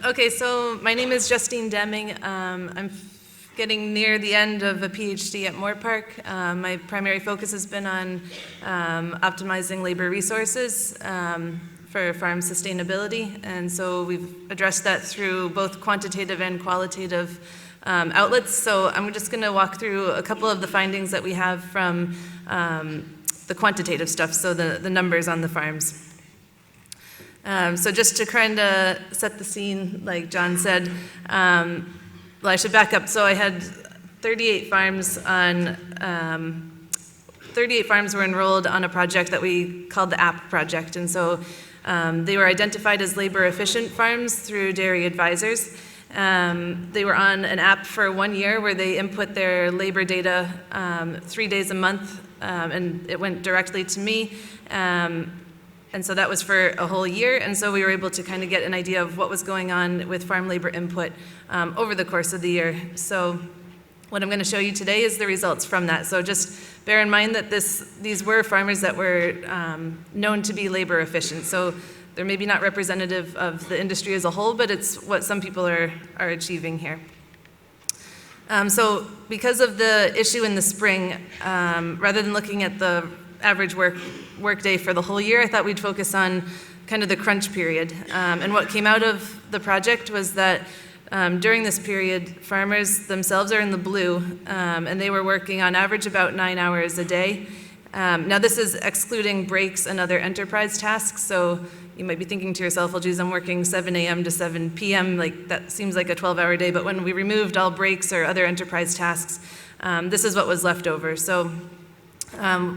Okay, so my name is Justine Deming. I'm getting near the end of a PhD at Moorpark. My primary focus has been on optimizing labor resources for farm sustainability, and so we've addressed that through both quantitative and qualitative outlets. So I'm just going to walk through a couple of the findings that we have from the quantitative stuff, so the numbers on the farms. So just to kind of set the scene, like John said, well, I should back up. So I had 38 farms on, 38 farms were enrolled on a project that we called the app project. And so they were identified as labor efficient farms through dairy advisors. They were on an app for 1 year where they input their labor data 3 days a month, and it went directly to me. And so that was for a whole year, and so we were able to kind of get an idea of what was going on with farm labor input over the course of the year. So what I'm going to show you today is the results from that. So just bear in mind that these were farmers that were known to be labor efficient. So they're maybe not representative of the industry as a whole, but it's what some people are achieving here. So because of the issue in the spring, rather than looking at the average work day for the whole year, I thought we'd focus on kind of the crunch period. And what came out of the project was that during this period, farmers themselves are in the blue, and they were working on average about 9 hours a day. Now this is excluding breaks and other enterprise tasks, so you might be thinking to yourself, well, geez, I'm working 7 a.m. to 7 p.m., like that seems like a 12-hour day, but when we removed all breaks or other enterprise tasks, this is what was left over. So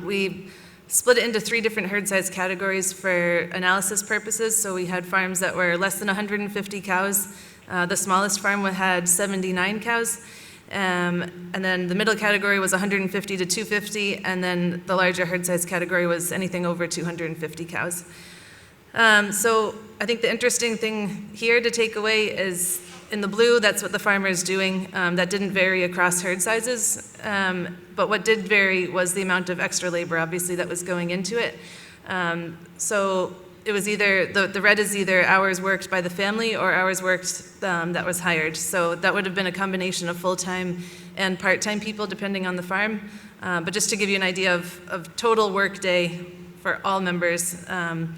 we split it into 3 different herd size categories for analysis purposes. So we had farms that were less than 150 cows. The smallest farm had 79 cows. And then the middle category was 150 to 250, and then the larger herd size category was anything over 250 cows. So I think the interesting thing here to take away is in the blue, that's what the farmer is doing. That didn't vary across herd sizes, but what did vary was the amount of extra labor, obviously, that was going into it. So it was either, the red is either hours worked by the family or hours worked that was hired. So that would have been a combination of full-time and part-time people, depending on the farm. But just to give you an idea of total work day for all members, and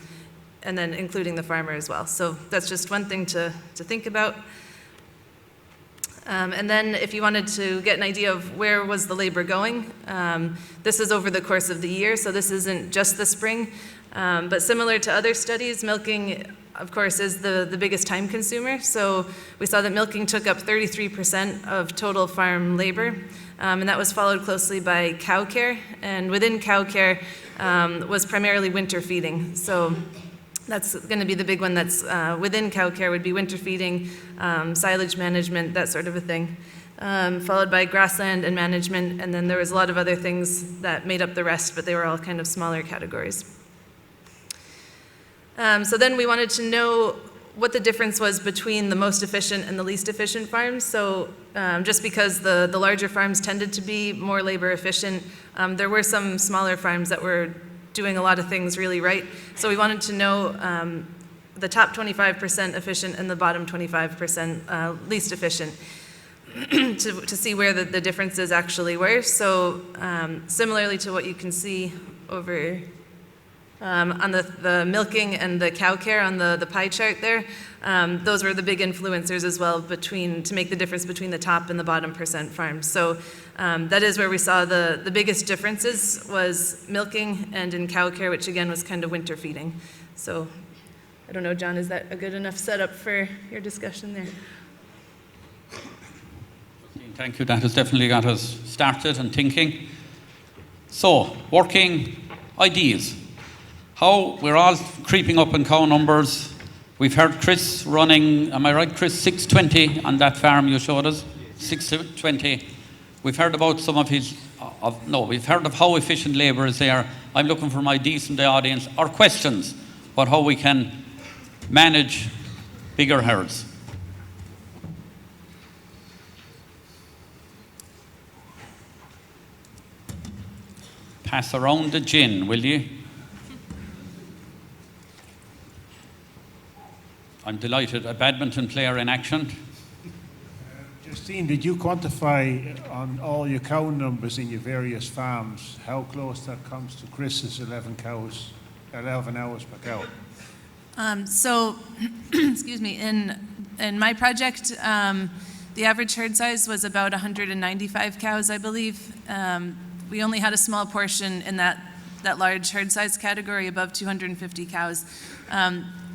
then including the farmer as well. So that's just one thing to think about. And then if you wanted to get an idea of where was the labor going, this is over the course of the year, so this isn't just the spring. But similar to other studies, milking, of course, is the biggest time consumer. So we saw that milking took up 33% of total farm labor, and that was followed closely by cow care. And within cow care was primarily winter feeding. So that's going to be the big one that's within cow care would be winter feeding, silage management, that sort of a thing, followed by grassland and management, and then there was a lot of other things that made up the rest, but they were all kind of smaller categories. So then we wanted to know what the difference was between the most efficient and the least efficient farms. So just because the larger farms tended to be more labor efficient, there were some smaller farms that were doing a lot of things really right. So we wanted to know the top 25% efficient and the bottom 25% least efficient to see where the differences actually were. So similarly to what you can see over on the milking and the cow care on the pie chart there, those were the big influencers as well to make the difference between the top and the bottom percent farms. So that is where we saw the biggest differences was milking and in cow care, which again was kind of winter feeding. So I don't know, John, is that a good enough setup for your discussion there? Thank you. That has definitely got us started and thinking. So, working ideas. How we're all creeping up in cow numbers. We've heard Chris running, am I right, Chris, 620 on that farm you showed us? 620. We've heard about some of his, we've heard of how efficient labour is there. I'm looking for my ideas from the audience, or questions about how we can manage bigger herds. Pass around the gin, will you? I'm delighted. A badminton player in action. Justine, did you quantify on all your cow numbers in your various farms how close that comes to Chris's 11 cows, 11 hours per cow? So, excuse me, in my project, the average herd size was about 195 cows, I believe. We only had a small portion in that large herd size category above 250 cows.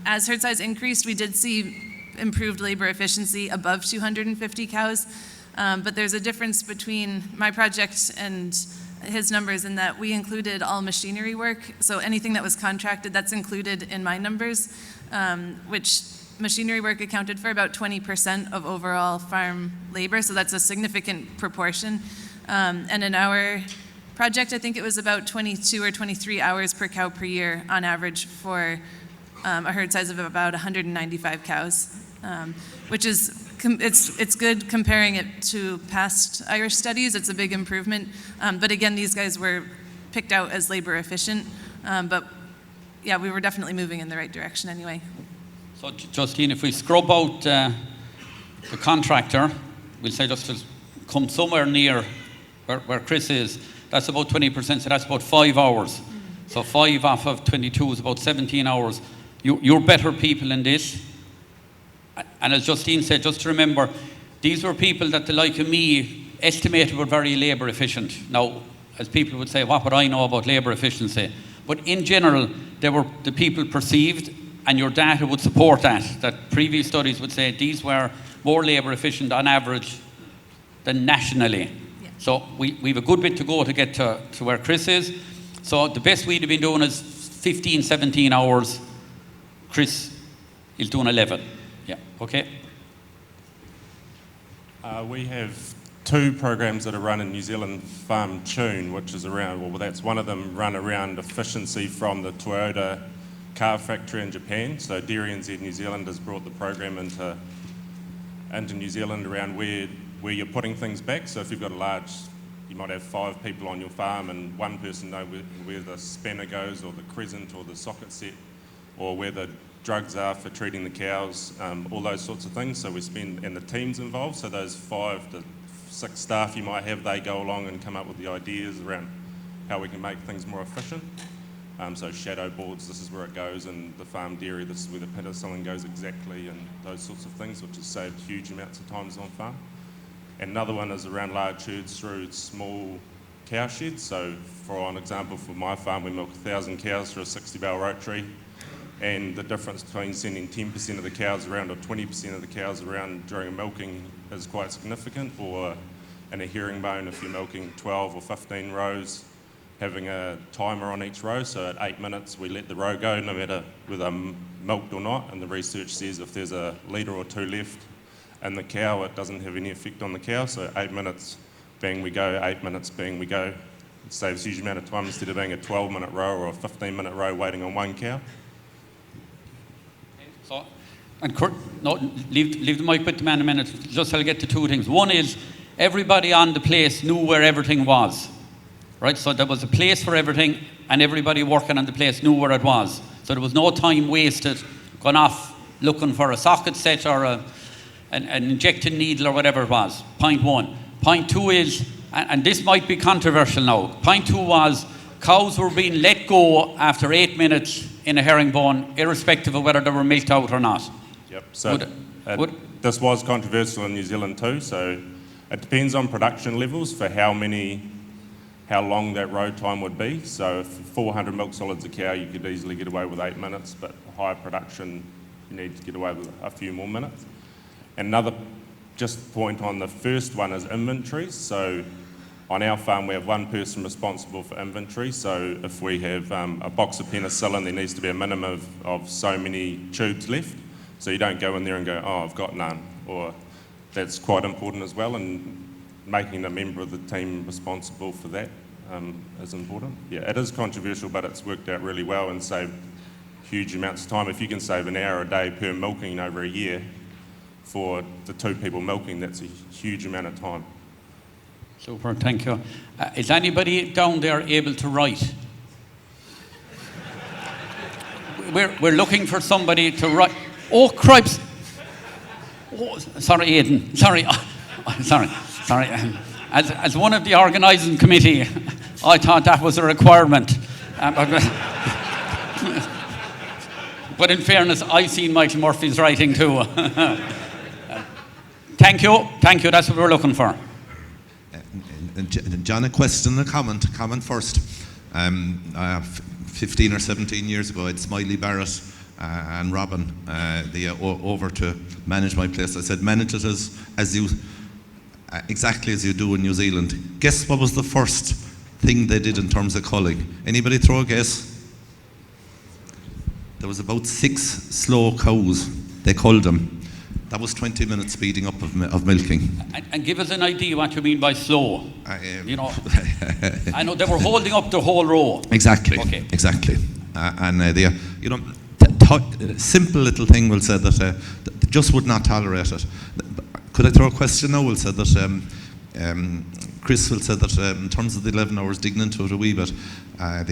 As herd size increased, we did see improved labor efficiency above 250 cows, but there's a difference between my project and his numbers in that we included all machinery work, so anything that was contracted, that's included in my numbers, which machinery work accounted for about 20% of overall farm labor, so that's a significant proportion. And in our project, I think it was about 22 or 23 hours per cow per year on average for a herd size of about 195 cows, which is it's good comparing it to past Irish studies. It's a big improvement. But again, these guys were picked out as labor efficient. But yeah, we were definitely moving in the right direction anyway. So, Justine, if we scrub out the contractor, we'll say just to come somewhere near where Chris is, that's about 20%, so that's about 5 hours. So 5 off of 22 is about 17 hours. You're better people in this. And as Justine said, just to remember, these were people that the like of me estimated were very labour efficient. Now, as people would say, what would I know about labour efficiency? But in general, they were the people perceived, and your data would support that previous studies would say these were more labour efficient on average than nationally. Yeah. So we have a good bit to go to get to where Chris is. So the best we'd have been doing is 15, 17 hours. Chris is doing 11. Yeah, okay. We have 2 programs that are run in New Zealand, Farm Tune, which is around, well, that's one of them run around efficiency from the Toyota car factory in Japan. So Dairy NZ New Zealand has brought the program into New Zealand around where you're putting things back. So if you've got you might have 5 people on your farm and one person knows where the spanner goes or the crescent or the socket set or where the drugs are for treating the cows, all those sorts of things. So and the team's involved, so those 5 to 6 staff you might have, they go along and come up with the ideas around how we can make things more efficient. So shadow boards, this is where it goes, and the farm dairy, this is where the penicillin goes exactly, and those sorts of things, which has saved huge amounts of times on farm. And another one is around large herds through small cow sheds. So for an example, for my farm, we milk 1,000 cows through a 60-bale rotary. And the difference between sending 10% of the cows around or 20% of the cows around during milking is quite significant. Or in a herringbone, if you're milking 12 or 15 rows, having a timer on each row. So at 8 minutes, we let the row go, no matter whether milked or not. And the research says if there's a litre or 2 left in the cow, it doesn't have any effect on the cow. So 8 minutes, bang, we go. 8 minutes, bang, we go. It saves a huge amount of time instead of being a 12-minute row or a 15-minute row waiting on one cow. So, and Kurt, no, leave the mic with the man a minute. Just I'll get to 2 things. One is everybody on the place knew where everything was, right? So there was a place for everything, and everybody working on the place knew where it was. So there was no time wasted going off looking for a socket set or an injecting needle or whatever it was. Point 1. Point 2 is, and this might be controversial now. Point 2 was cows were being let go after 8 minutes in a herringbone, irrespective of whether they were milked out or not. Yep. So this was controversial in New Zealand too. So it depends on production levels for how long that row time would be. So if 400 milk solids a cow, you could easily get away with 8 minutes, but higher production, you need to get away with a few more minutes. Another just point on the first one is inventories. So on our farm, we have one person responsible for inventory. So if we have a box of penicillin, there needs to be a minimum of so many tubes left. So you don't go in there and go, oh, I've got none. Or that's quite important as well. And making a member of the team responsible for that is important. Yeah, it is controversial, but it's worked out really well and saved huge amounts of time. If you can save an hour a day per milking over a year for the 2 people milking, that's a huge amount of time. Super, thank you. Is anybody down there able to write? We're looking for somebody to write. Oh, cripes. Oh, sorry, Aidan. Sorry. Sorry. As one of the organising committee, I thought that was a requirement. But in fairness, I've seen Michael Murphy's writing too. Thank you. That's what we're looking for. John, a question, a comment. Comment first. 15 or 17 years ago, I had Smiley Barrett and Robin over to manage my place. I said, manage it as you exactly as you do in New Zealand. Guess what was the first thing they did in terms of culling? Anybody throw a guess? There was about 6 slow cows. They culled them. That was 20 minutes speeding up of milking. And give us an idea what you mean by slow. You know, I know they were holding up the whole row. Exactly. Okay. Exactly. Simple little thing will say that they just would not tolerate it. Could I throw a question now? Will say that Chris will say that in terms of the 11 hours, digging into it a wee bit, how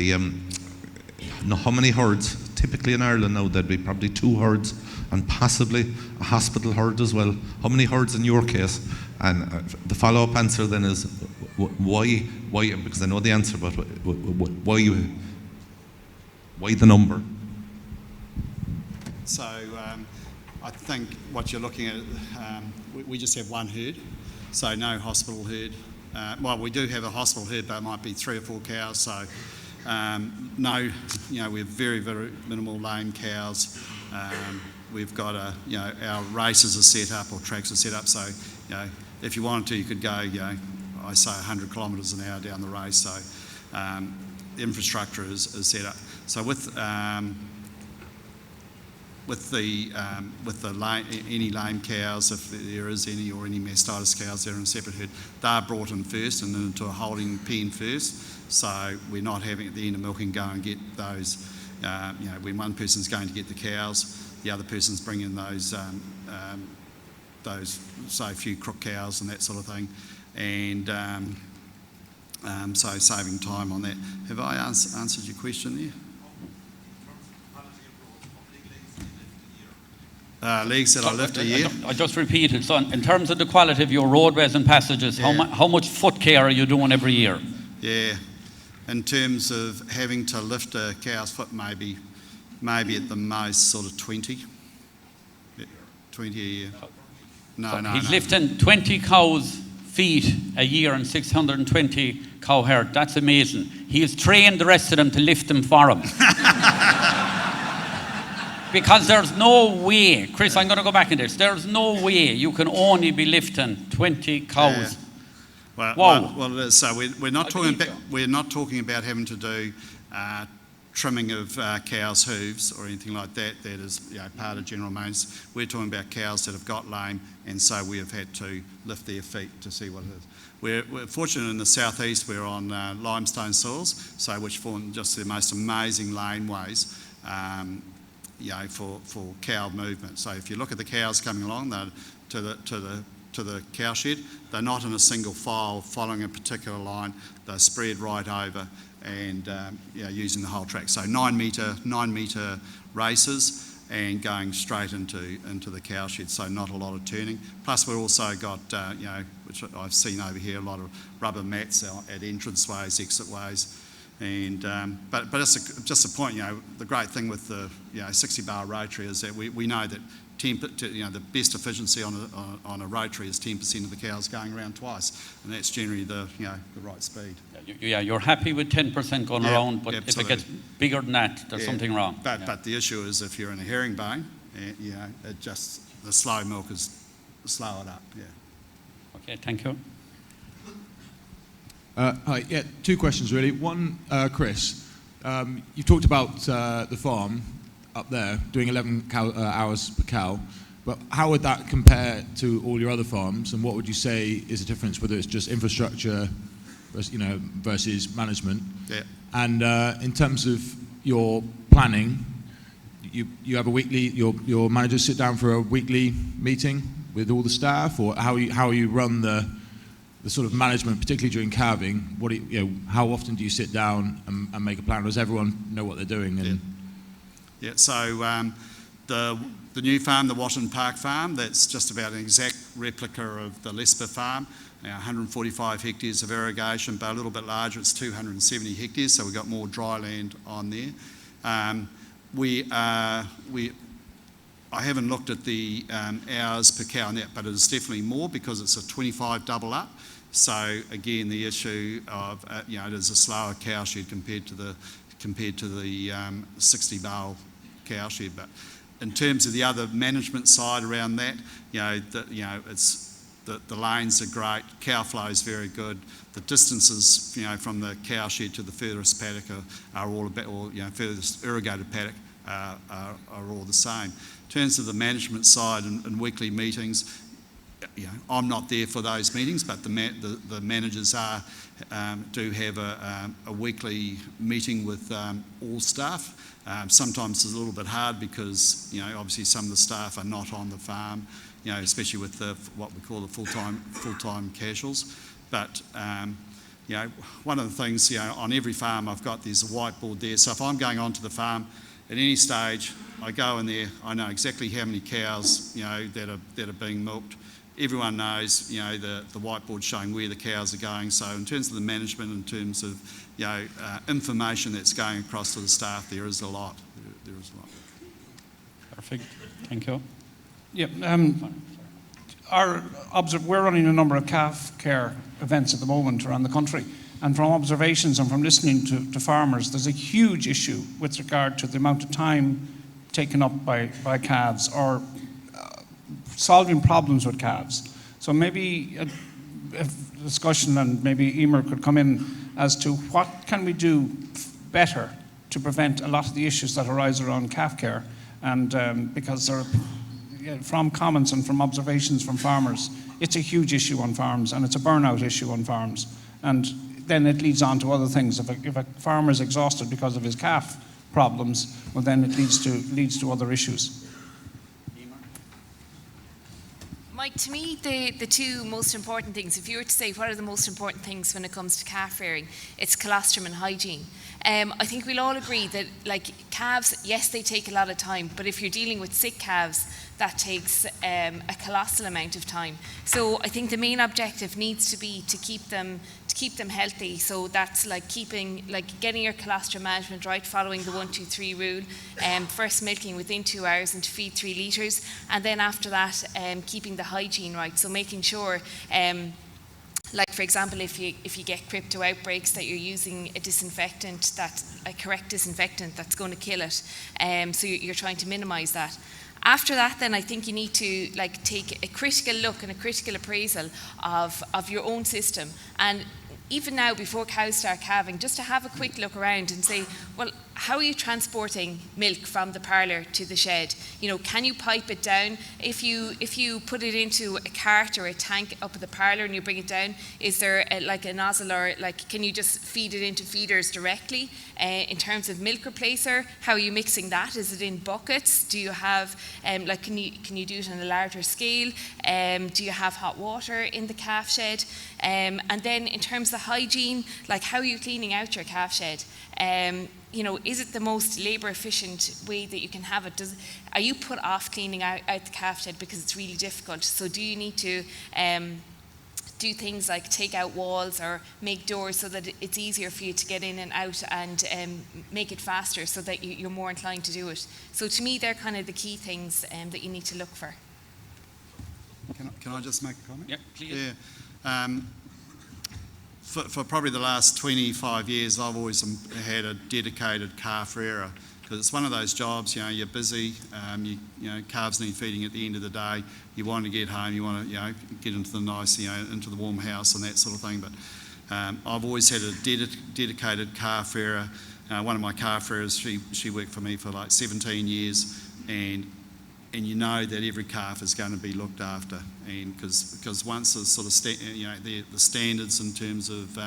many herds? Typically in Ireland now there'd be probably 2 herds and possibly a hospital herd as well. How many herds in your case? And the follow-up answer then is why? Because I know the answer, but why the number? So I think what you're looking at, we just have one herd, so no hospital herd. Well, we do have a hospital herd, but it might be 3 or 4 cows. So no, we have very, very minimal lame cows. We've got our races are set up, or tracks are set up. So if you wanted to, you could go, I say 100 kilometres an hour down the race. So the infrastructure is set up. So with any lame cows, if there is any, or any mastitis cows, they're in a separate herd. They're brought in first and then into a holding pen first. So we're not having at the end of milking go and get those. When one person's going to get the cows, the other person's bringing those, say, a few crook cows and that sort of thing, and so saving time on that. Have I answered your question there? Leagues that I lift a year. I just repeated. So in terms of the quality of your roadways and passages, how much foot care are you doing every year? Yeah. In terms of having to lift a cow's foot, maybe at the most sort of 20. 20 a year. No. He's lifting 20 cows' feet a year and 620 cow herd. That's amazing. He has trained the rest of them to lift them for him. Because there's no way, Chris, I'm going to go back in this. There's no way you can only be lifting 20 cows. Well, it is. So we're not talking about having to do trimming of cows' hooves or anything like that. That is part of general maintenance. We're talking about cows that have got lame, and so we have had to lift their feet to see what it is. We're fortunate in the southeast. We're on limestone soils, so which form just the most amazing laneways. For cow movement. So if you look at the cows coming along, they're to the cow shed, they're not in a single file following a particular line. They're spread right over and using the whole track. So 9 metre races and going straight into the cow shed. So not a lot of turning. Plus we've also got which I've seen over here, a lot of rubber mats at entrance ways, exit ways. And but it's just a point. The great thing with the 60 bar rotary is that we know that the best efficiency on a rotary is 10% of the cows going around twice, and that's generally the right speed. You're happy with 10% going around, but absolutely. If it gets bigger than that, there's something wrong. But the issue is if you're in a herringbone, the slow milk is slow it up. Yeah. Okay, thank you. Hi, 2 questions really. One, Chris, you've talked about the farm up there doing 11 hours per cow, but how would that compare to all your other farms, and what would you say is the difference, whether it's just infrastructure versus management? Yeah. And in terms of your planning, you have a weekly, your managers sit down for a weekly meeting with all the staff, or how you run the sort of management, particularly during calving? How often do you sit down and make a plan? Does everyone know what they're doing? So the the new farm, the Washington Park farm, that's just about an exact replica of the Lesper farm. 145 hectares of irrigation, but a little bit larger, it's 270 hectares, so we've got more dry land on there. I haven't looked at the hours per cow in that, but it is definitely more because it's a 25 double up. So again, the issue of it is a slower cow shed compared to the 60 bale cow shed. But in terms of the other management side around that, the lanes are great, cow flow is very good. The distances, from the cow shed to the furthest paddock are all about, or furthest irrigated paddock are all the same. In terms of the management side and weekly meetings, I'm not there for those meetings, but the managers do have a weekly meeting with all staff. Sometimes it's a little bit hard because obviously some of the staff are not on the farm, especially with what we call the full-time casuals. But one of the things, on every farm I've got, there's a whiteboard there. So if I'm going onto the farm at any stage, I go in there, I know exactly how many cows that are being milked. Everyone knows the whiteboard showing where the cows are going. So in terms of the management, in terms of information that's going across to the staff, there is a lot. There is a lot. Perfect. Thank you. Yeah. We're running a number of calf care events at the moment around the country, and from observations and from listening to farmers, there's a huge issue with regard to the amount of time taken up by calves or solving problems with calves. So maybe a discussion, and maybe Emer could come in as to what can we do better to prevent a lot of the issues that arise around calf care, and because from comments and from observations from farmers, it's a huge issue on farms, and it's a burnout issue on farms, and then it leads on to other things. If a farmer is exhausted because of his calf problems, well, then it leads to other issues. Mike, to me, the two most important things, if you were to say what are the most important things when it comes to calf rearing, it's colostrum and hygiene. I think we'll all agree that, calves, yes, they take a lot of time, but if you're dealing with sick calves, that takes a colossal amount of time. So I think the main objective needs to be to keep them healthy. So that's getting your colostrum management right, following the 1-2-3 rule. First milking within 2 hours and to feed 3 litres, and then after that, keeping the hygiene right. So making sure, for example, if you get crypto outbreaks, that you're using a correct disinfectant that's going to kill it. So you're trying to minimise that. After that, then I think you need to take a critical look and a critical appraisal of your own system. And even now, before cows start calving, just to have a quick look around and say, well, how are you transporting milk from the parlour to the shed? Can you pipe it down? If you put it into a cart or a tank up at the parlour and you bring it down, is there a nozzle, or can you just feed it into feeders directly? In terms of milk replacer, how are you mixing that? Is it in buckets? Do you have can you do it on a larger scale? Do you have hot water in the calf shed? And then in terms of the hygiene, how are you cleaning out your calf shed? Is it the most labour efficient way that you can have it? Are you put off cleaning out the calf shed because it's really difficult? So do you need to do things like take out walls or make doors so that it's easier for you to get in and out, and make it faster so that you're more inclined to do it? So to me, they're kind of the key things that you need to look for. Can I just make a comment? Yeah, please. Yeah. For probably the last 25 years, I've always had a dedicated calf rearer, because it's one of those jobs, you're busy, calves need feeding at the end of the day, you want to get home, you want to, get into the nice, into the warm house and that sort of thing. But I've always had a dedicated calf rearer. One of my calf rearers, she worked for me for 17 years, and you know that every calf is going to be looked after, and because once the sort of the standards in terms of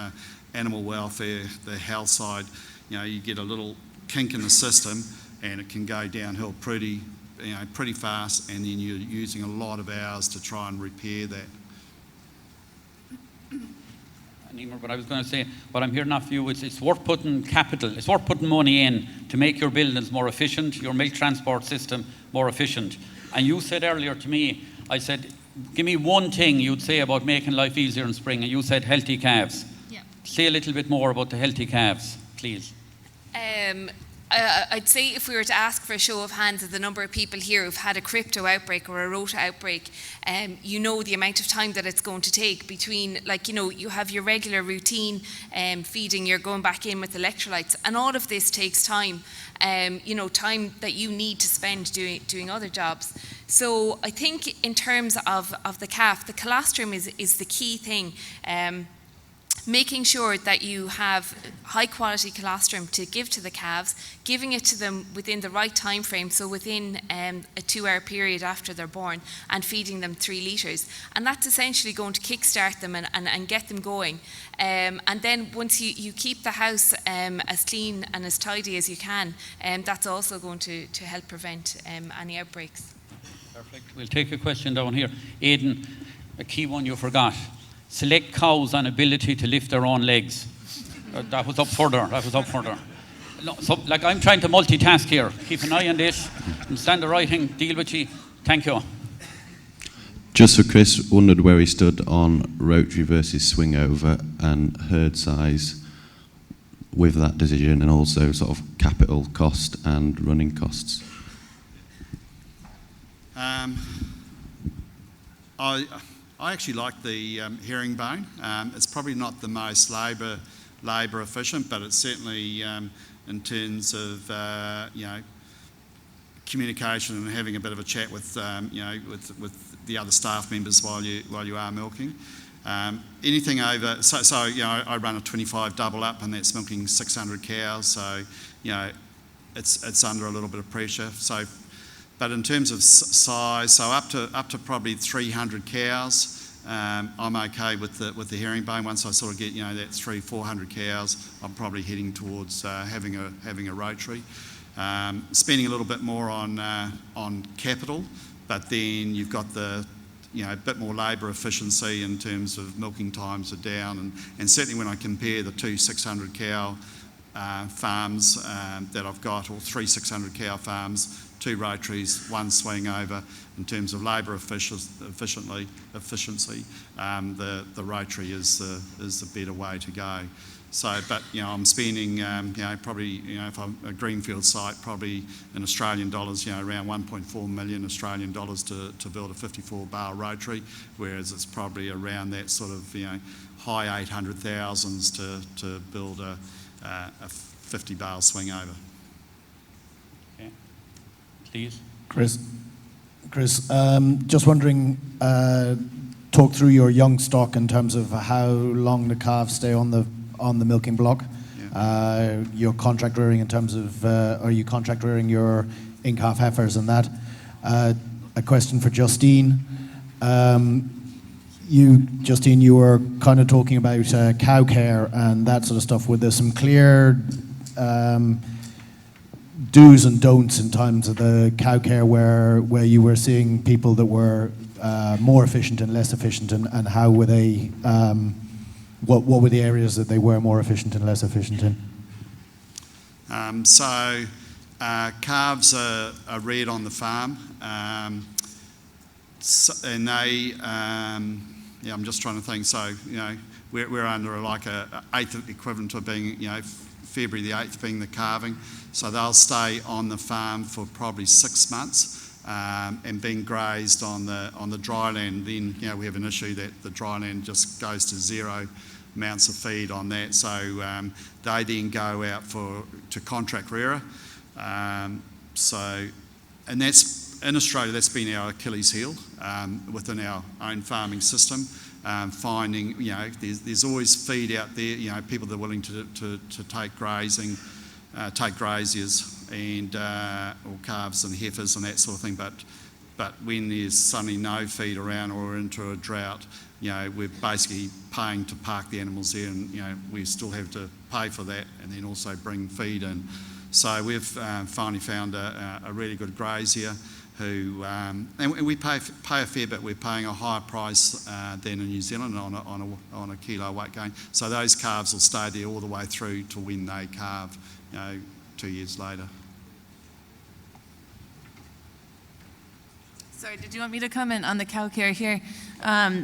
animal welfare, the health side, you get a little kink in the system, and it can go downhill pretty fast, and then you're using a lot of hours to try and repair that. But I was going to say, what I'm hearing off you is it's worth putting capital, it's worth putting money in to make your buildings more efficient, your milk transport system more efficient. And you said earlier to me, I said, give me one thing you'd say about making life easier in spring, and you said healthy calves. Yeah. Say a little bit more about the healthy calves, please. I'd say if we were to ask for a show of hands of the number of people here who've had a crypto outbreak or a rota outbreak, you know the amount of time that it's going to take between, like, you know, you have your regular routine feeding, you're going back in with electrolytes, and all of this takes time, you know, time that you need to spend doing other jobs. So I think in terms of the calf, the colostrum is the key thing. Making sure that you have high quality colostrum to give to the calves, giving it to them within the right time frame, so within a 2-hour period after they're born, and feeding them 3 litres. And that's essentially going to kickstart them and get them going. And then once you keep the house as clean and as tidy as you can, that's also going to help prevent any outbreaks. Perfect. We'll take a question down here. Aidan, a key one you forgot. Select cows on ability to lift their own legs. That was up further. No, so, like, I'm trying to multitask here. Keep an eye on this. Understand the writing. Deal with you. Thank you. Just for Chris, wondered where he stood on rotary versus swing over and herd size with that decision, and also sort of capital cost and running costs. I actually like the herringbone. It's probably not the most labour efficient, but it's certainly in terms of you know, communication and having a bit of a chat with you know, with the other staff members while you are milking. Anything over, so you know, I run a 25 double up, and that's milking 600 cows. So you know, it's under a little bit of pressure. So. But in terms of size, so up to probably 300 cows, I'm okay with the herringbone. Once I sort of get, you know, that 300-400 cows, I'm probably heading towards having a rotary. Spending a little bit more on capital, but then you've got the, you know, a bit more labour efficiency in terms of milking times are down, and certainly when I compare the 2 600 cow farms that I've got, or 3 600 cow farms, 2 rotaries, 1 swing over, in terms of labour efficiency, the rotary is the better way to go. So, but you know, I'm spending, you know, probably, you know, if I'm a greenfield site, probably in Australian dollars, you know, around 1.4 million Australian dollars to build a 54 bar rotary, whereas it's probably around that sort of, you know, high 800,000s to build a 50 bar swing over. Please. Chris, just wondering, talk through your young stock in terms of how long the calves stay on the milking block. Yeah. Your contract rearing in terms of, are you contract rearing your in-calf heifers and that? A question for Justine. Justine, you were kind of talking about cow care and that sort of stuff. Were there some clear do's and don'ts in terms of the cow care where you were seeing people that were more efficient and less efficient, and how were they, what were the areas that they were more efficient and less efficient in? Calves are reared on the farm, and they, yeah, I'm just trying to think, so, you know, we're under like a 8th equivalent of being, you know, February the 8th being the calving. So they'll stay on the farm for probably 6 months and being grazed on the dry land. Then, you know, we have an issue that the dry land just goes to 0 amounts of feed on that. So they then go out to contract rearer. And that's, in Australia, that's been our Achilles heel within our own farming system. Finding, you know, there's always feed out there, you know, people that are willing to take grazing, take graziers and or calves and heifers and that sort of thing, but when there's suddenly no feed around or into a drought, you know, we're basically paying to park the animals there, and you know, we still have to pay for that and then also bring feed in. So we've finally found a really good grazier who, and we pay a fair bit. We're paying a higher price than in New Zealand on a kilo weight gain. So those calves will stay there all the way through to when they calve, you know, 2 years later. Sorry, did you want me to comment on the cow care here?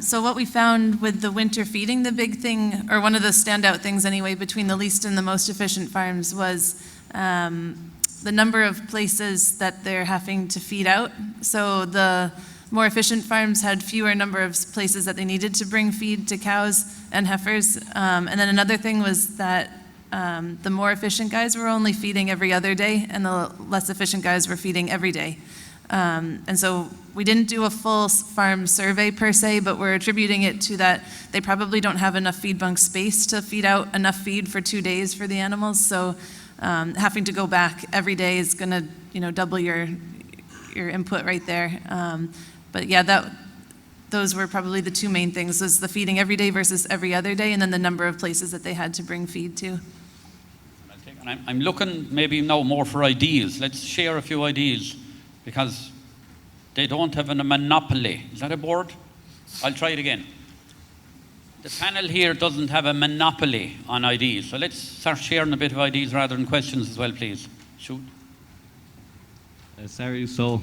So what we found with the winter feeding, the big thing, or one of the standout things anyway, between the least and the most efficient farms was the number of places that they're having to feed out. So the more efficient farms had fewer number of places that they needed to bring feed to cows and heifers. And then another thing was that the more efficient guys were only feeding every other day, and the less efficient guys were feeding every day. And so we didn't do a full farm survey per se, but we're attributing it to that they probably don't have enough feed bunk space to feed out enough feed for 2 days for the animals. So having to go back every day is going to, double your input right there. But yeah, those were probably the two main things: was the feeding every day versus every other day, and then the number of places that they had to bring feed to. And I'm looking maybe now more for ideas. Let's share a few ideas, because they don't have a monopoly. Is that a board? I'll try it again. The panel here doesn't have a monopoly on ideas. So let's start sharing a bit of ideas rather than questions as well, please. Shoot. Sorry, so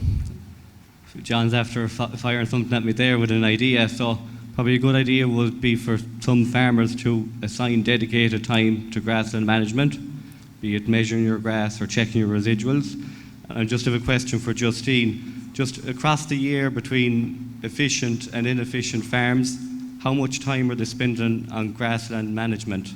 John's after firing something at me there with an idea. So probably a good idea would be for some farmers to assign dedicated time to grassland management, be it measuring your grass or checking your residuals. And just have a question for Justine. Just across the year between efficient and inefficient farms, how much time are they spending on grassland management?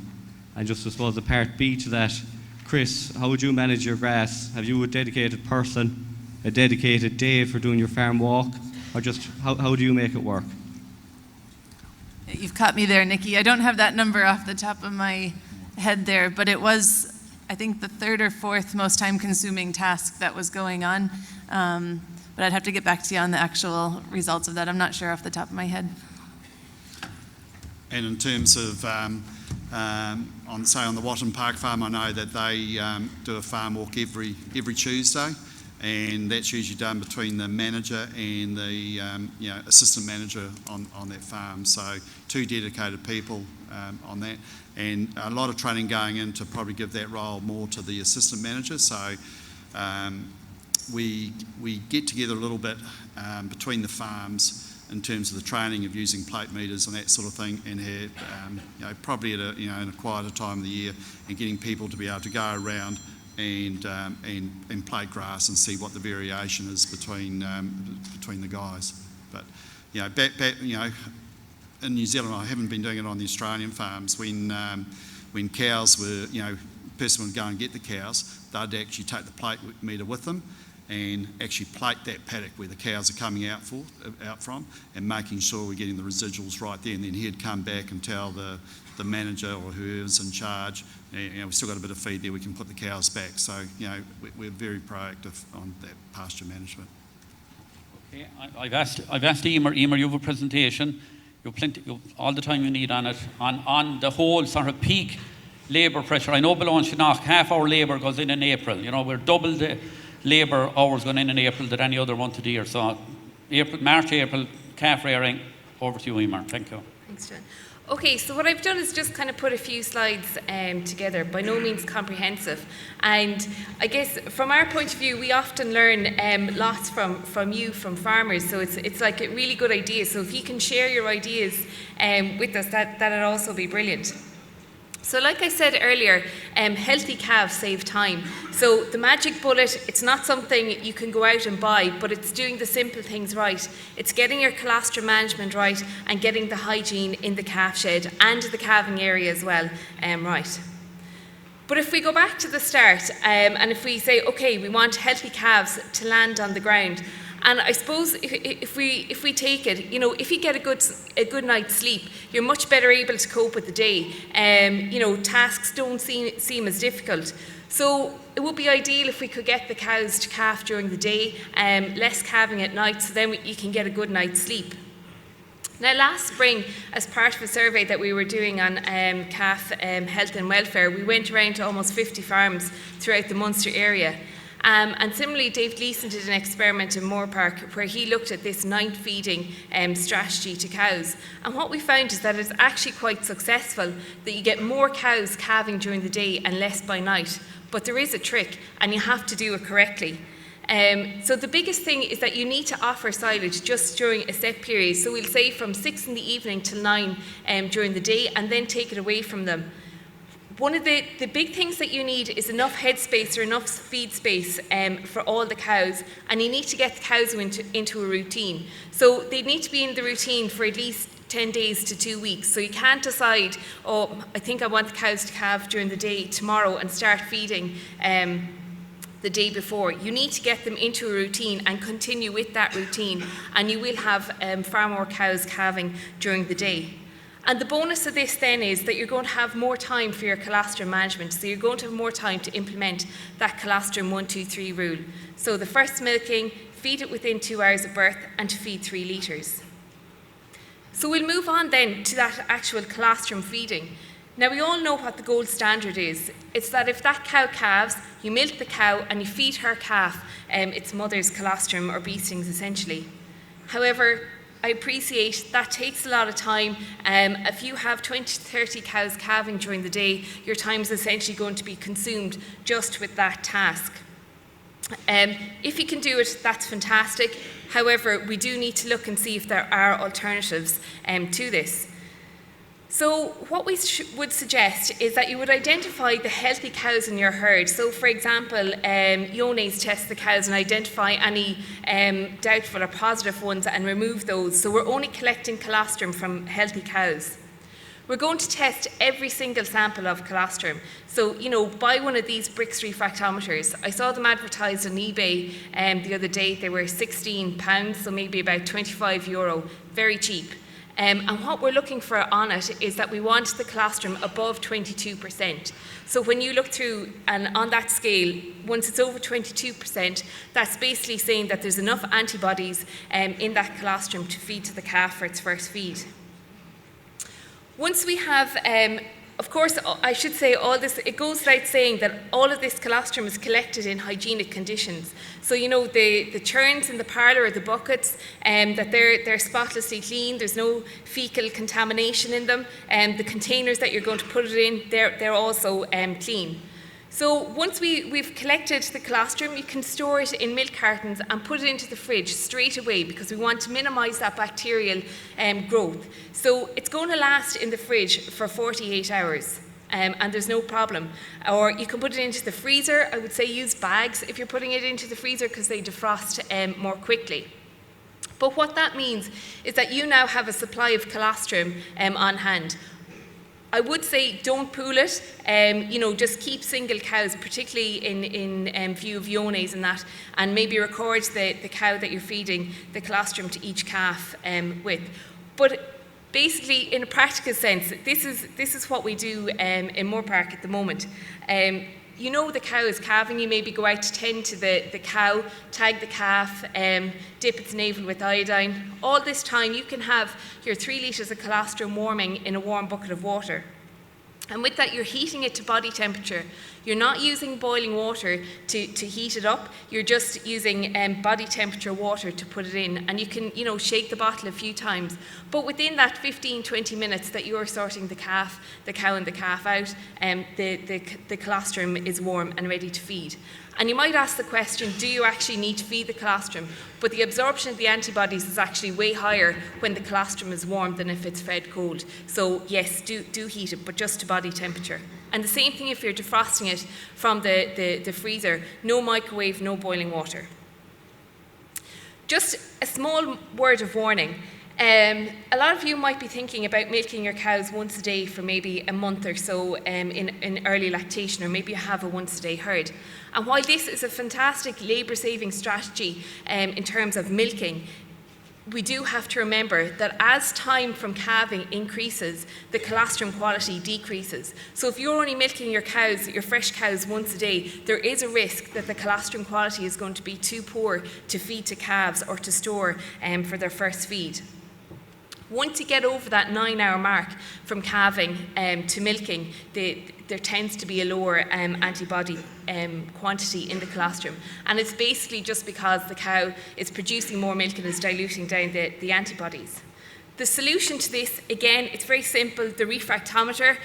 And just, I suppose, the part B to that, Chris, how would you manage your grass? Have you a dedicated person, a dedicated day for doing your farm walk? Or just, how do you make it work? You've caught me there, Nikki. I don't have that number off the top of my head there, but it was, I think, the third or fourth most time-consuming task that was going on. But I'd have to get back to you on the actual results of that. I'm not sure off the top of my head. And in terms of, on the Watton Park farm, I know that they do a farm walk every Tuesday, and that's usually done between the manager and the assistant manager on that farm. So 2 dedicated people on that, and a lot of training going in to probably give that role more to the assistant manager. So we get together a little bit between the farms in terms of the training of using plate meters and that sort of thing, and have, probably at in a quieter time of the year, and getting people to be able to go around and plate grass and see what the variation is between the guys. But in New Zealand, I haven't been doing it on the Australian farms. When cows were, person would go and get the cows, they'd actually take the plate meter with them and actually plate that paddock where the cows are coming out from, and making sure we're getting the residuals right there. And then he'd come back and tell the manager or whoever's in charge, we've still got a bit of feed there, we can put the cows back. So, we're very proactive on that pasture management. Okay, I've asked Emer, you have a presentation. You've all the time you need on it, on the whole sort of peak labour pressure. I know below in Shannock, half our labour goes in April. We're double the labour hours going in April than any other month of the year. So March, April, calf rearing, over to you, Emer. Thank you. Thanks, John. Okay, so what I've done is just kind of put a few slides together, by no means comprehensive. And I guess from our point of view, we often learn lots from farmers. So it's like a really good idea. So if you can share your ideas with us, that'd also be brilliant. So like I said earlier, healthy calves save time. So the magic bullet, it's not something you can go out and buy, but it's doing the simple things right. It's getting your colostrum management right and getting the hygiene in the calf shed and the calving area as well right. But if we go back to the start and if we say, okay, we want healthy calves to land on the ground, and I suppose if we take it, if you get a good night's sleep, you're much better able to cope with the day. Tasks don't seem as difficult. So it would be ideal if we could get the cows to calf during the day, less calving at night, so then you can get a good night's sleep. Now, last spring, as part of a survey that we were doing on calf health and welfare, we went around to almost 50 farms throughout the Munster area. And similarly, Dave Gleeson did an experiment in Moorpark where he looked at this night feeding strategy to cows. And what we found is that it's actually quite successful, that you get more cows calving during the day and less by night. But there is a trick, and you have to do it correctly. So the biggest thing is that you need to offer silage just during a set period. So we'll say from 6 in the evening till 9 during the day, and then take it away from them. One of the big things that you need is enough head space or enough feed space for all the cows, and you need to get the cows into a routine. So they need to be in the routine for at least 10 days to 2 weeks. So you can't decide, oh, I think I want the cows to calve during the day tomorrow and start feeding the day before. You need to get them into a routine and continue with that routine, and you will have far more cows calving during the day. And the bonus of this then is that you're going to have more time for your colostrum management. So you're going to have more time to implement that colostrum 1, 2, 3 rule. So the first milking, feed it within 2 hours of birth, and to feed 3 litres. So we'll move on then to that actual colostrum feeding. Now we all know what the gold standard is. It's that if that cow calves, you milk the cow and you feed her calf its mother's colostrum or beestings essentially. However, I appreciate that takes a lot of time. If you have 20 to 30 cows calving during the day, your time is essentially going to be consumed just with that task. If you can do it, that's fantastic. However, we do need to look and see if there are alternatives to this. So what we would suggest is that you would identify the healthy cows in your herd. So for example, Iones test the cows and identify any doubtful or positive ones and remove those. So we're only collecting colostrum from healthy cows. We're going to test every single sample of colostrum. So, buy one of these Brix refractometers. I saw them advertised on eBay the other day. They were £16, so maybe about €25, very cheap. And what we're looking for on it is that we want the colostrum above 22%. So when you look through, and on that scale, once it's over 22%, that's basically saying that there's enough antibodies in that colostrum to feed to the calf for its first feed. Once we have, of course, I should say all this, it goes without saying that all of this colostrum is collected in hygienic conditions. So, the churns in the parlour or the buckets, that they're spotlessly clean, there's no fecal contamination in them, and the containers that you're going to put it in, they're also clean. So once we've collected the colostrum, you can store it in milk cartons and put it into the fridge straight away because we want to minimise that bacterial growth. So it's going to last in the fridge for 48 hours. And there's no problem. Or you can put it into the freezer. I would say use bags if you're putting it into the freezer because they defrost more quickly. But what that means is that you now have a supply of colostrum on hand. I would say don't pool it, just keep single cows, particularly in view of Iones and that, and maybe record the cow that you're feeding the colostrum to each calf with. But basically, in a practical sense, this is what we do in Moore Park at the moment. The cow is calving, you maybe go out to tend to the cow, tag the calf, dip its navel with iodine. All this time you can have your 3 litres of colostrum warming in a warm bucket of water. And with that, you're heating it to body temperature. You're not using boiling water to heat it up. You're just using body temperature water to put it in. And you can, shake the bottle a few times. But within that 15, 20 minutes that you're sorting the cow and the calf out, the colostrum is warm and ready to feed. And you might ask the question, do you actually need to feed the colostrum? But the absorption of the antibodies is actually way higher when the colostrum is warm than if it's fed cold. So yes, do heat it, but just to body temperature. And the same thing if you're defrosting it from the freezer, no microwave, no boiling water. Just a small word of warning. A lot of you might be thinking about milking your cows once a day for maybe a month or so in early lactation, or maybe you have a once a day herd. And while this is a fantastic labour-saving strategy in terms of milking, we do have to remember that as time from calving increases, the colostrum quality decreases. So if you're only milking your fresh cows once a day, there is a risk that the colostrum quality is going to be too poor to feed to calves or to store for their first feed. Once you get over that 9-hour mark from calving to milking, there tends to be a lower antibody quantity in the colostrum. And it's basically just because the cow is producing more milk and is diluting down the antibodies. The solution to this, again, it's very simple. The refractometer,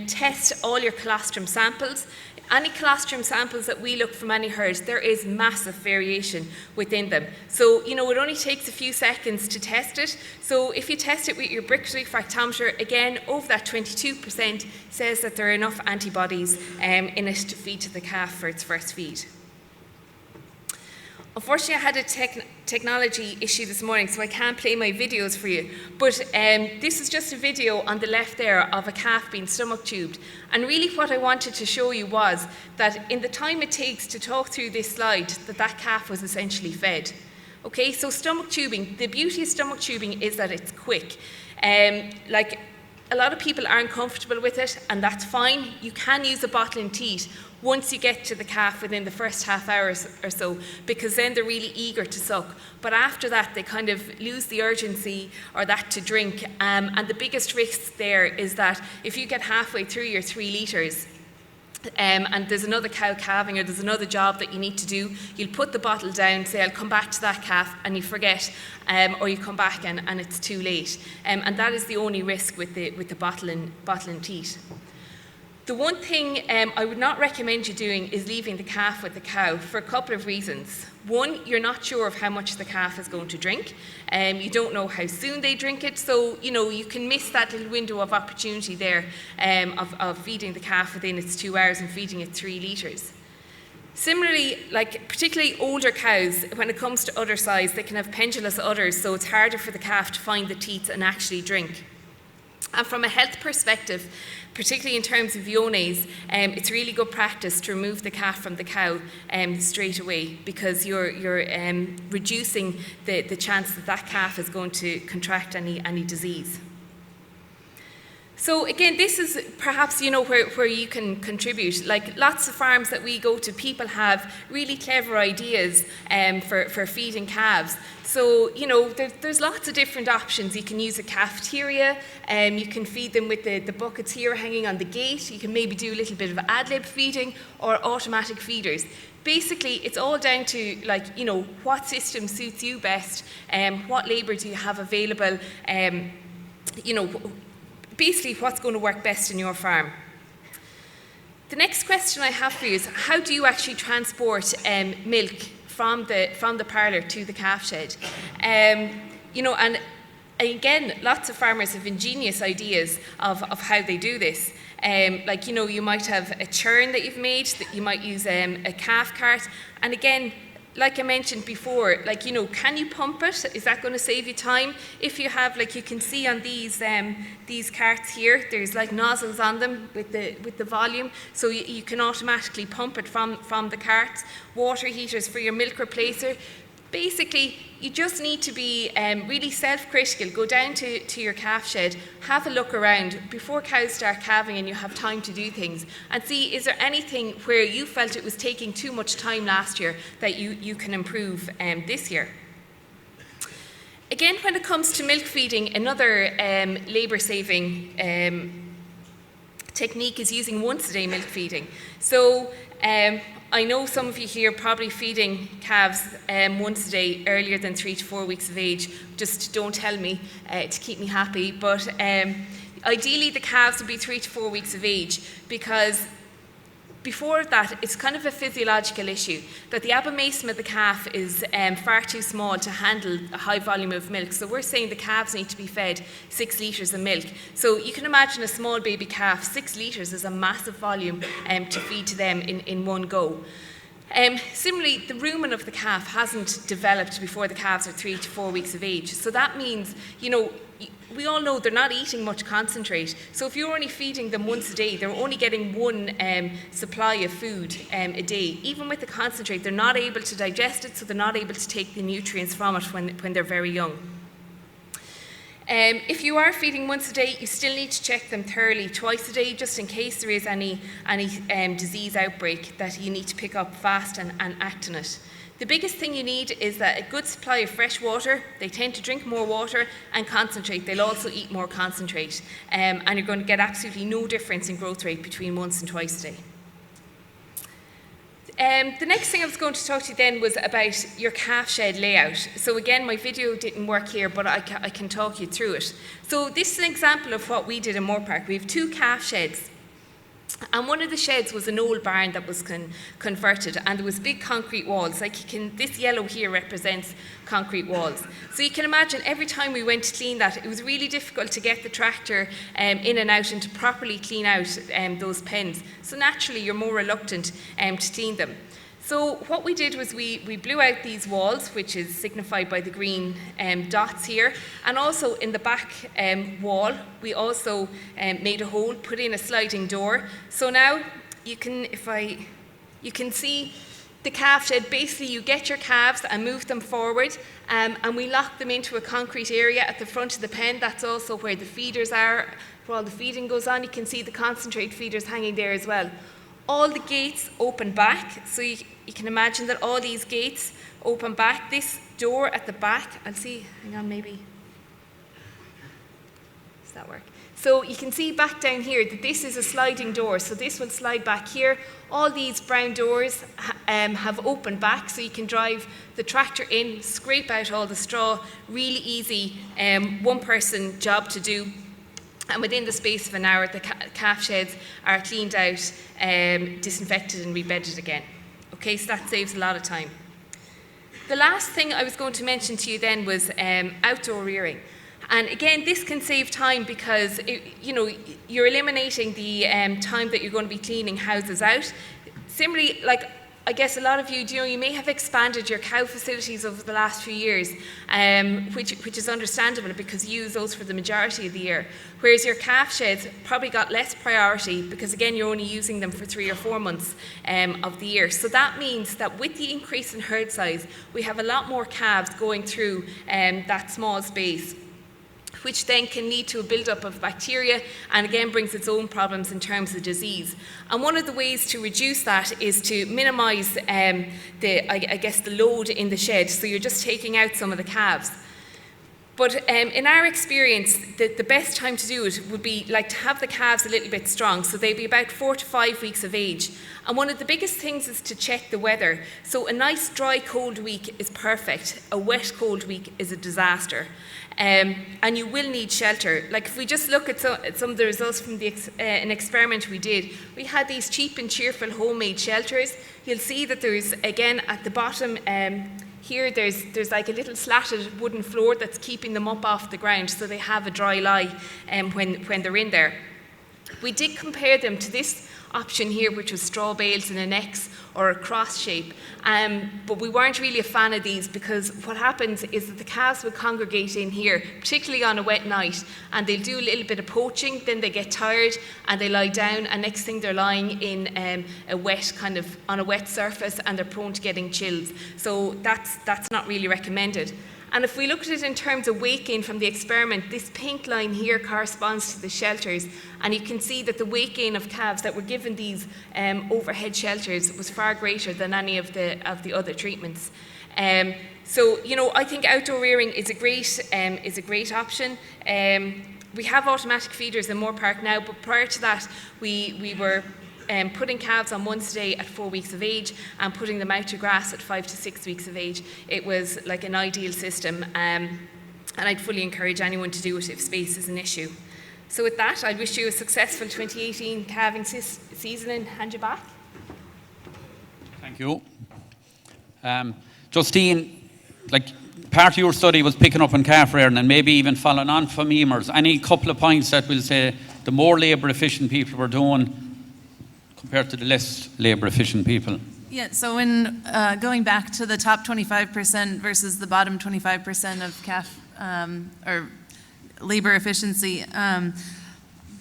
test all your colostrum samples. any colostrum samples that we look from any herd, there is massive variation within them. So, it only takes a few seconds to test it. So if you test it with your Brixley fractometer, again, over that 22% says that there are enough antibodies in it to feed to the calf for its first feed. Unfortunately, I had a technology issue this morning, so I can't play my videos for you. But this is just a video on the left there of a calf being stomach tubed. And really what I wanted to show you was that in the time it takes to talk through this slide, that calf was essentially fed. Okay, so stomach tubing, the beauty of stomach tubing is that it's quick. Like a lot of people aren't comfortable with it, and that's fine. You can use a bottle and teat once you get to the calf within the first half hour or so, because then they're really eager to suck. But after that, they kind of lose the urgency or that to drink. And the biggest risk there is that if you get halfway through your 3 litres, and there's another cow calving or there's another job that you need to do, you'll put the bottle down, say, I'll come back to that calf, and you forget, or you come back and it's too late. And that is the only risk with the bottle and teat. The one thing I would not recommend you doing is leaving the calf with the cow for a couple of reasons. One, you're not sure of how much the calf is going to drink. You don't know how soon they drink it, so you can miss that little window of opportunity there of feeding the calf within its 2 hours and feeding it 3 litres. Similarly, particularly older cows, when it comes to udder size, they can have pendulous udders, so it's harder for the calf to find the teats and actually drink. And from a health perspective, particularly in terms of iones, it's really good practice to remove the calf from the cow straight away, because you're reducing the chance that calf is going to contract any disease. So again, this is perhaps, where you can contribute. Like lots of farms that we go to, people have really clever ideas for feeding calves. So, there's lots of different options. You can use a cafeteria, you can feed them with the buckets here hanging on the gate. You can maybe do a little bit of ad-lib feeding or automatic feeders. Basically, it's all down to what system suits you best, what labour do you have available, basically what's going to work best in your farm. The next question I have for you is, how do you actually transport milk from the parlour to the calf shed? And again, lots of farmers have ingenious ideas of how they do this. You might have a churn that you've made, that you might use a calf cart, and again, like I mentioned before, can you pump it? Is that going to save you time? If you have, you can see on these carts here, there's nozzles on them with the volume, so you can automatically pump it from the carts. Water heaters for your milk replacer. Basically, you just need to be really self-critical. Go down to your calf shed, have a look around before cows start calving and you have time to do things, and see, is there anything where you felt it was taking too much time last year that you can improve this year. Again, when it comes to milk feeding, another labour-saving technique is using once-a-day milk feeding. So I know some of you here are probably feeding calves once a day earlier than 3 to 4 weeks of age. Just don't tell me to keep me happy. But ideally, the calves will be 3 to 4 weeks of age, because before that, it's kind of a physiological issue that the abomasum of the calf is far too small to handle a high volume of milk. So we're saying the calves need to be fed 6 litres of milk. So you can imagine a small baby calf, 6 litres is a massive volume to feed to them in one go. Similarly, the rumen of the calf hasn't developed before the calves are 3 to 4 weeks of age. So that means, we all know they're not eating much concentrate. So if you're only feeding them once a day, they're only getting one supply of food a day. Even with the concentrate, they're not able to digest it, so they're not able to take the nutrients from it when they're very young. If you are feeding once a day, you still need to check them thoroughly twice a day, just in case there is any disease outbreak that you need to pick up fast and act on it. The biggest thing you need is that a good supply of fresh water. They tend to drink more water, and concentrate. They'll also eat more concentrate. And you're going to get absolutely no difference in growth rate between once and twice a day. The next thing I was going to talk to you then was about your calf shed layout. So again, my video didn't work here, but I can talk you through it. So this is an example of what we did in Moore Park. We have 2 calf sheds. And one of the sheds was an old barn that was converted, and there was big concrete walls. Like this yellow here represents concrete walls. So you can imagine every time we went to clean that, it was really difficult to get the tractor in and out and to properly clean out those pens. So naturally, you're more reluctant to clean them. So what we did was we blew out these walls, which is signified by the green dots here, and also in the back wall, we also made a hole, put in a sliding door. So now you can, you can see the calf shed. Basically, you get your calves and move them forward, and we lock them into a concrete area at the front of the pen. That's also where the feeders are, where all the feeding goes on. You can see the concentrate feeders hanging there as well. All the gates open back, so you can imagine that all these gates open back. This door at the back, I'll see, hang on, maybe. Does that work? So you can see back down here that this is a sliding door, so this will slide back here. All these brown doors have opened back, so you can drive the tractor in, scrape out all the straw, really easy, one person job to do. And within the space of an hour, the calf sheds are cleaned out, disinfected and rebedded again. Okay, so that saves a lot of time. The last thing I was going to mention to you then was outdoor rearing. And again, this can save time because you're eliminating the time that you're going to be cleaning houses out. Similarly, like I guess a lot of you, you may have expanded your cow facilities over the last few years, which is understandable because you use those for the majority of the year. Whereas your calf sheds probably got less priority because again, you're only using them for 3 or 4 months of the year. So that means that with the increase in herd size, we have a lot more calves going through that small space, which then can lead to a buildup of bacteria and again brings its own problems in terms of disease. And one of the ways to reduce that is to minimise the load in the shed, so you're just taking out some of the calves. But in our experience, the best time to do it would be like to have the calves a little bit strong, so they'd be about 4 to 5 weeks of age. And one of the biggest things is to check the weather. So a nice dry cold week is perfect. A wet cold week is a disaster. And you will need shelter. Like if we just look at some of the results from an experiment we did, we had these cheap and cheerful homemade shelters. You'll see that there's, again, at the bottom here, there's like a little slatted wooden floor that's keeping them up off the ground so they have a dry lie when they're in there. We did compare them to this option here, which was straw bales in an X or a cross shape, but we weren't really a fan of these because what happens is that the calves would congregate in here, particularly on a wet night, and they'll do a little bit of poaching, then they get tired and they lie down, and next thing they're lying in a wet on a wet surface, and they're prone to getting chills. So that's not really recommended. And if we look at it in terms of weight gain from the experiment, this pink line here corresponds to the shelters, and you can see that the weight gain of calves that were given these overhead shelters was far greater than any of the other treatments. So I think outdoor rearing is a great option. We have automatic feeders in Moore Park now, but prior to that, we were putting calves on once a day at 4 weeks of age and putting them out to grass at 5 to 6 weeks of age. It was like an ideal system, and I'd fully encourage anyone to do it if space is an issue. So with that, I wish you a successful 2018 calving season and hand you back. Thank you. Justine, like part of your study was picking up on calf rearing and maybe even following on from femurs. Any couple of points that will say the more labour efficient people were doing compared to the less labour efficient people? Yeah, so when going back to the top 25% versus the bottom 25% of calf or labor efficiency,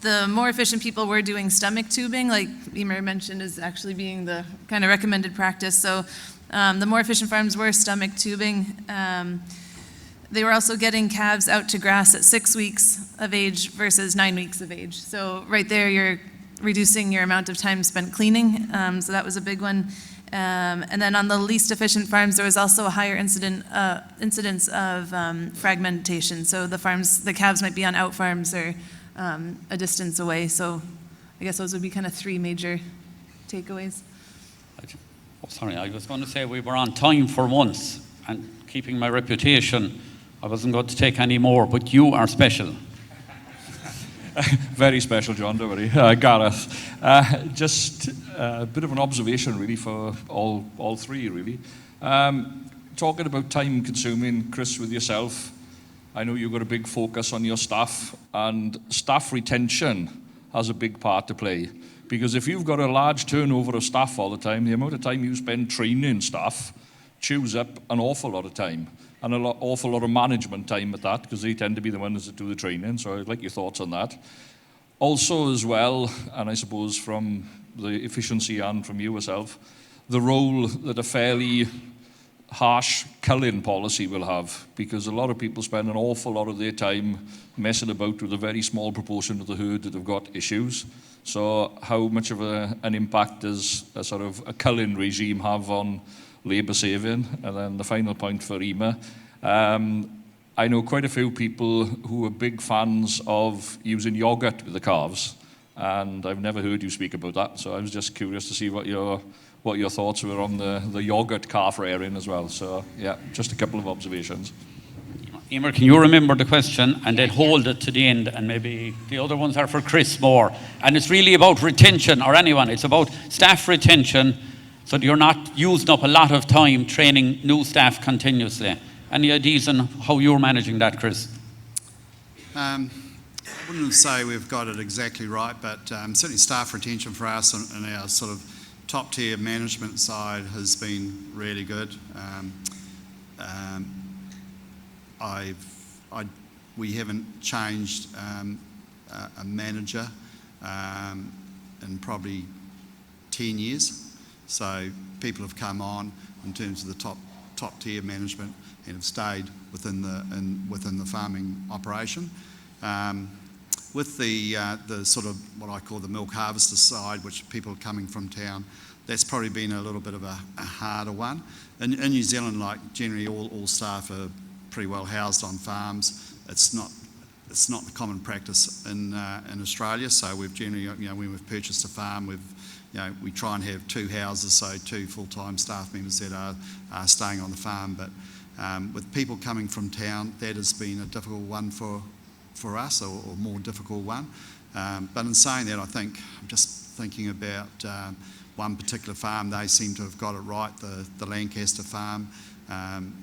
the more efficient people were doing stomach tubing, like Emer mentioned, is actually being the kind of recommended practice. So the more efficient farms were stomach tubing. They were also getting calves out to grass at 6 weeks of age versus 9 weeks of age. So right there, you're reducing your amount of time spent cleaning, so that was a big one. And then on the least efficient farms, there was also a higher incidence of fragmentation. So the calves might be on out farms or a distance away. So I guess those would be kind of 3 major takeaways. Oh, sorry, I was going to say we were on time for once, and keeping my reputation, I wasn't going to take any more, but you are special. Very special, John, don't worry. Gareth. Just a bit of an observation, really, for all three, really. Talking about time consuming, Chris, with yourself, I know you've got a big focus on your staff, and staff retention has a big part to play. Because if you've got a large turnover of staff all the time, the amount of time you spend training staff chews up an awful lot of time, and an awful lot of management time at that, because they tend to be the ones that do the training. So I'd like your thoughts on that. Also as well, and I suppose from the efficiency and from you yourself, the role that a fairly harsh culling policy will have, because a lot of people spend an awful lot of their time messing about with a very small proportion of the herd that have got issues. So how much of an impact does a sort of a culling regime have on labour saving? And then the final point for Ema, I know quite a few people who are big fans of using yoghurt with the calves, and I've never heard you speak about that, so I was just curious to see what your thoughts were on the yoghurt calf rearing as well. So yeah, just a couple of observations. Emer, can you remember the question and then hold it to the end, and maybe the other ones are for Chris more. And it's really about retention, or anyone. It's about staff retention, so that you're not using up a lot of time training new staff continuously. Any ideas on how you're managing that, Chris? I wouldn't say we've got it exactly right, but certainly staff retention for us and our sort of top tier management side has been really good. We haven't changed a manager in probably 10 years. So people have come on in terms of the top tier management and have stayed within the farming operation. With the sort of what I call the milk harvester side, which people are coming from town, that's probably been a little bit of a harder one. In New Zealand, like generally all staff are pretty well housed on farms. It's not the common practice in Australia. So we've generally, when we've purchased a farm, we try and have 2 houses, so 2 full-time staff members that are staying on the farm. But with people coming from town, that has been a difficult one for us, or more difficult one. But in saying that, I think I'm just thinking about one particular farm. They seem to have got it right, the Lancaster farm.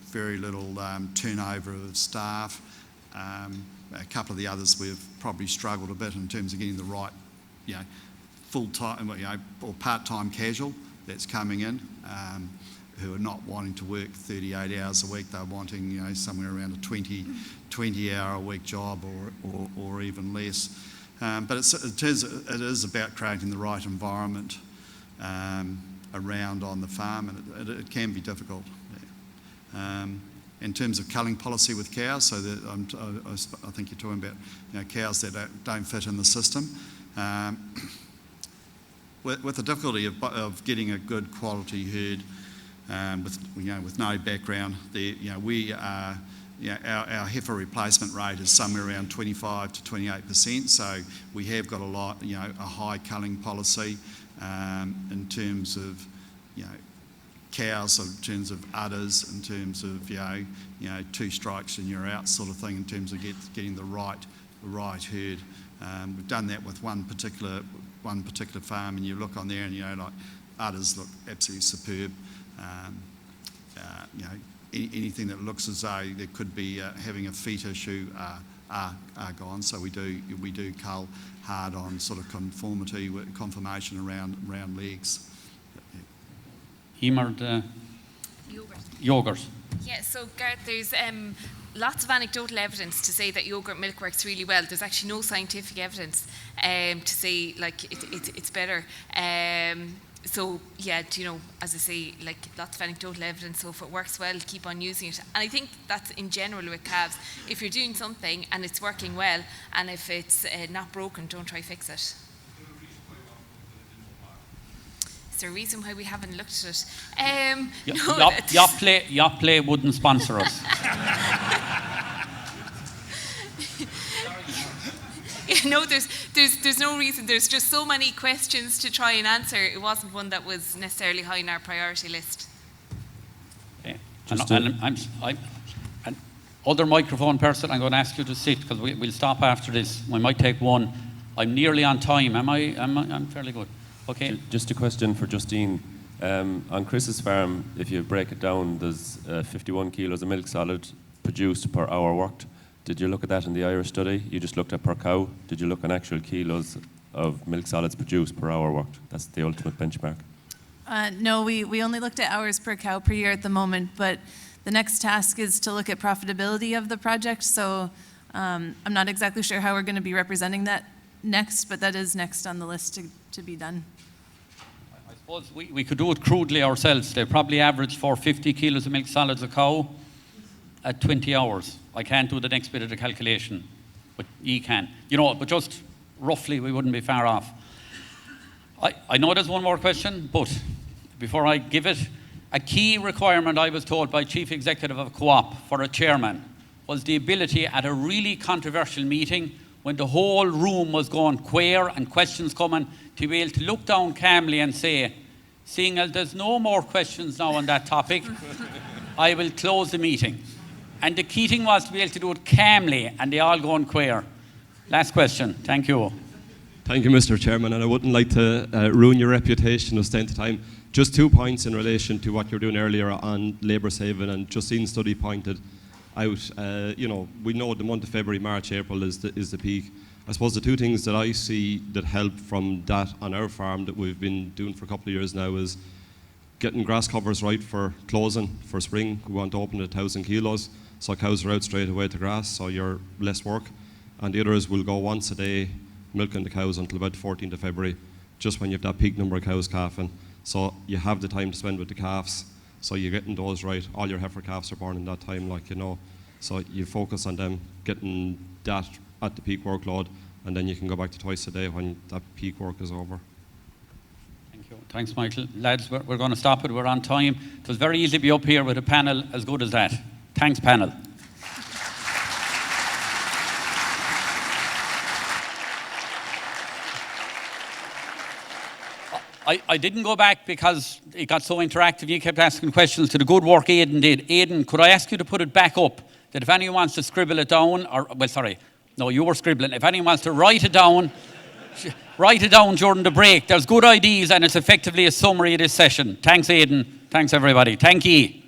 Very little turnover of staff. A couple of the others we've probably struggled a bit in terms of getting the right, full-time, or part-time casual that's coming in, who are not wanting to work 38 hours a week. They're wanting, somewhere around a 20-hour-a-week job or even less. But it is about creating the right environment around on the farm, and it can be difficult. In terms of culling policy with cows, so that I think you're talking about cows that don't fit in the system. With the difficulty of getting a good quality herd with no background, our heifer replacement rate is somewhere around 25 to 28%. So we have got a high culling policy in terms of cows, in terms of udders, in terms of 2 strikes and you're out sort of thing, in terms of getting the right herd. We've done that with one particular farm, and you look on there and udders look absolutely superb. Anything that looks as though there could be having a feet issue are gone. So we do cull hard on sort of confirmation around legs. Emer, the yogurt. Yeah, so Gareth, there's lots of anecdotal evidence to say that yogurt milk works really well. There's actually no scientific evidence to say it's better. So yeah, as I say, lots of anecdotal evidence. So if it works well, keep on using it. And I think that's in general with calves. If you're doing something and it's working well, and if it's not broken, don't try fix it. Is there a reason why we haven't looked at it? Yoplait wouldn't sponsor us. No, there's no reason. There's just so many questions to try and answer. It wasn't one that was necessarily high on our priority list. Other microphone person, I'm going to ask you to sit because we'll stop after this. We might take one. I'm nearly on time. I'm fairly good. Okay. Just a question for Justine. On Chris's farm, if you break it down, there's 51 kilos of milk solid produced per hour worked. Did you look at that in the Irish study? You just looked at per cow. Did you look at actual kilos of milk solids produced per hour worked? That's the ultimate benchmark. No, we only looked at hours per cow per year at the moment, but the next task is to look at profitability of the project. So I'm not exactly sure how we're going to be representing that next, but that is next on the list to be done. I suppose we could do it crudely ourselves. They probably average 450 kilos of milk solids a cow at 20 hours. I can't do the next bit of the calculation, but you can. But just roughly we wouldn't be far off. I know there's one more question, but before I give it, a key requirement I was told by Chief Executive of a co-op for a chairman was the ability at a really controversial meeting when the whole room was going queer and questions coming, to be able to look down calmly and say, seeing as there's no more questions now on that topic, I will close the meeting. And the key thing was to be able to do it calmly and they all going queer. Last question. Thank you. Thank you, Mr. Chairman, and I wouldn't like to ruin your reputation of staying to time. Just 2 points in relation to what you were doing earlier on labour saving, and Justine's study pointed out, we know the month of February, March, April is the peak. I suppose the 2 things that I see that help from that on our farm that we've been doing for a couple of years now is getting grass covers right for closing for spring. We want to open at 1,000 kilos, so cows are out straight away to grass, so you're less work. And the other is we'll go once a day milking the cows until about 14th of February, just when you have that peak number of cows calving. So you have the time to spend with the calves, so you're getting those right. All your heifer calves are born in that time, so you focus on them, getting that at the peak workload, and then you can go back to twice a day when that peak work is over. Thank you. Thanks, Michael. Lads, we're going to stop it. We're on time. It was very easy to be up here with a panel as good as that. Thanks, panel. I didn't go back because it got so interactive. You kept asking questions to the good work Aidan did. Aidan, could I ask you to put it back up? That if anyone wants to scribble it down, you were scribbling. If anyone wants to write it down during the break. There's good ideas and it's effectively a summary of this session. Thanks, Aidan. Thanks, everybody. Thank you.